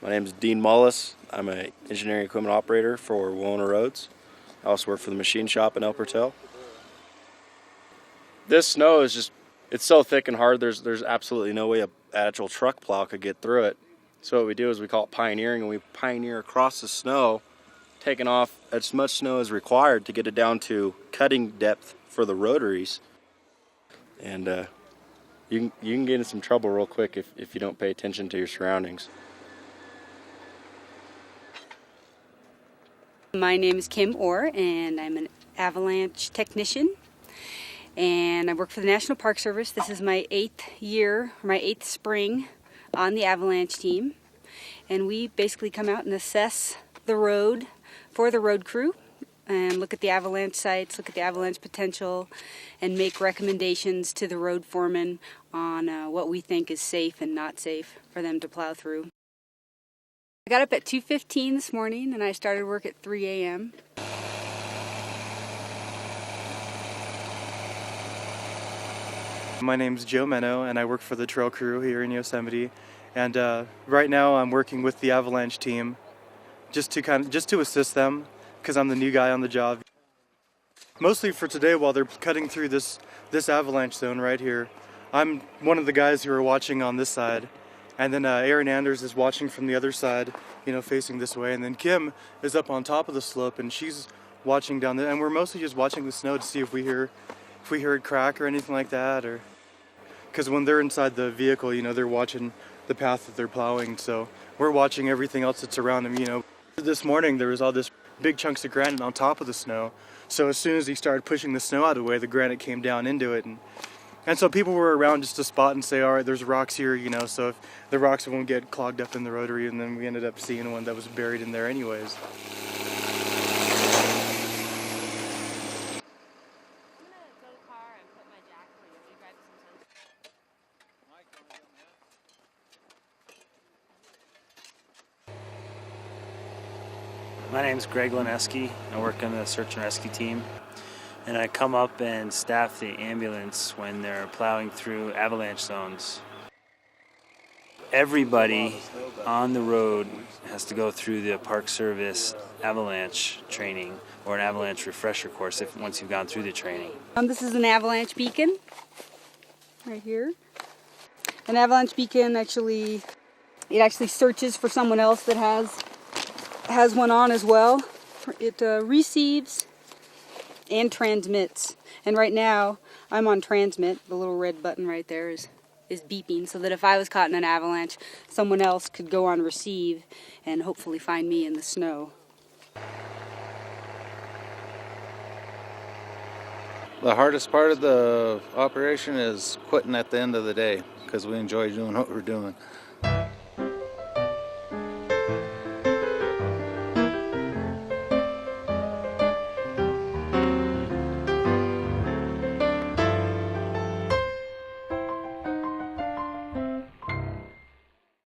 My name is Dean Mullis. I'm an engineering equipment operator for Wona Roads. I also work for the machine shop in El Portel. This snow is just, it's so thick and hard, there's absolutely no way an actual truck plow could get through it. So what we do is we call it pioneering, and we pioneer across the snow, taking off as much snow as required to get it down to cutting depth for the rotaries. And you can get in some trouble real quick if you don't pay attention to your surroundings. My name is Kim Orr, and I'm an avalanche technician, and I work for the National Park Service. This is my 8th spring on the avalanche team, and we basically come out and assess the road for the road crew and look at the avalanche sites, look at the avalanche potential, and make recommendations to the road foreman on what we think is safe and not safe for them to plow through. I got up at 2:15 this morning and I started work at 3 a.m. My name's Joe Meno and I work for the trail crew here in Yosemite, and right now I'm working with the avalanche team just to assist them because I'm the new guy on the job. Mostly for today, while they're cutting through this avalanche zone right here, I'm one of the guys who are watching on this side. And then Aaron Anders is watching from the other side, facing this way. And then Kim is up on top of the slope, and she's watching down there. And we're mostly just watching the snow to see if we hear it crack or anything like that. Or because when they're inside the vehicle, they're watching the path that they're plowing. So we're watching everything else that's around them. This morning there was all this big chunks of granite on top of the snow. So as soon as he started pushing the snow out of the way, the granite came down into it. And so people were around just to spot and say, all right, there's rocks here, so if the rocks won't get clogged up in the rotary, and then we ended up seeing one that was buried in there anyways. My name's Greg Lineski. I work on the search and rescue team. And I come up and staff the ambulance when they're plowing through avalanche zones. Everybody on the road has to go through the Park Service avalanche training or an avalanche refresher course once you've gone through the training. This is an avalanche beacon right here. An avalanche beacon actually searches for someone else that has one on as well. It receives and transmits. And right now, I'm on transmit. The little red button right there is beeping, so that if I was caught in an avalanche, someone else could go on receive and hopefully find me in the snow. The hardest part of the operation is quitting at the end of the day, because we enjoy doing what we're doing.